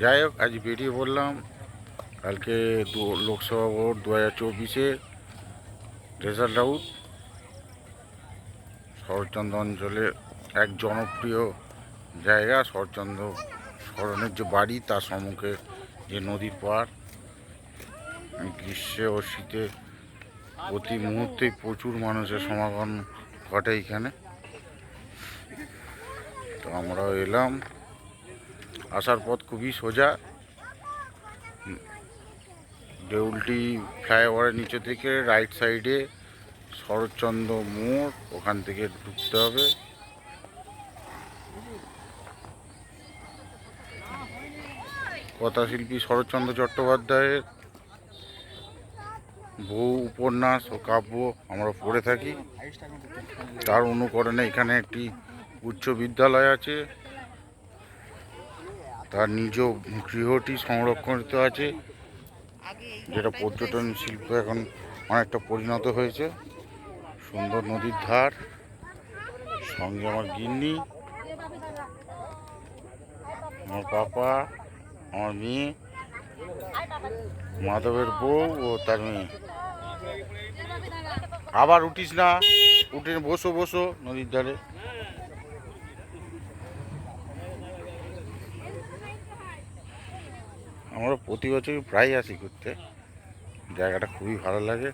যাই হোক, আজ বেরিয়ে পড়লাম। কালকে Lok Sabha vote 2024-এর result out. Saratchandra অঞ্চলের এক জনপ্রিয় জায়গা, শরৎচন্দ্র স্মরণের যে বাড়ি তার সম্মুখে যে নদীর পাড়। গ্রীষ্মে ও শীতে প্রতি মুহূর্তেই প্রচুর মানুষের সমাগম ঘটে এখানে। তো আমরাও এলাম। আসার পথ খুবই সোজা। দেউলটি ফ্লাইওভারের নিচে থেকে রাইট সাইডে শরৎচন্দ্র মোড়, ওখান থেকে ঢুকতে হবে। কথাশিল্পী শরৎচন্দ্র চট্টোপাধ্যায়ের বহু উপন্যাস ও কাব্য আমরা পড়ে থাকি। তার অনুকরণে এখানে একটি উচ্চ বিদ্যালয় আছে। তার নিজ গৃহটি সংরক্ষিত আছে, যেটা পর্যটন শিল্প এখন অনেকটা পরিণত হয়েছে। সুন্দর নদীর ধার, সঙ্গে আমার গিন্নি, আমার পাপা, আমার মেয়ে, মাধবের বউ ও তার মেয়ে। আবার উঠিস না, উঠে বসো বসো নদীর ধারে। আমরা প্রতি বছরই প্রায় আসি ঘুরতে, জায়গাটা খুবই ভালো লাগে।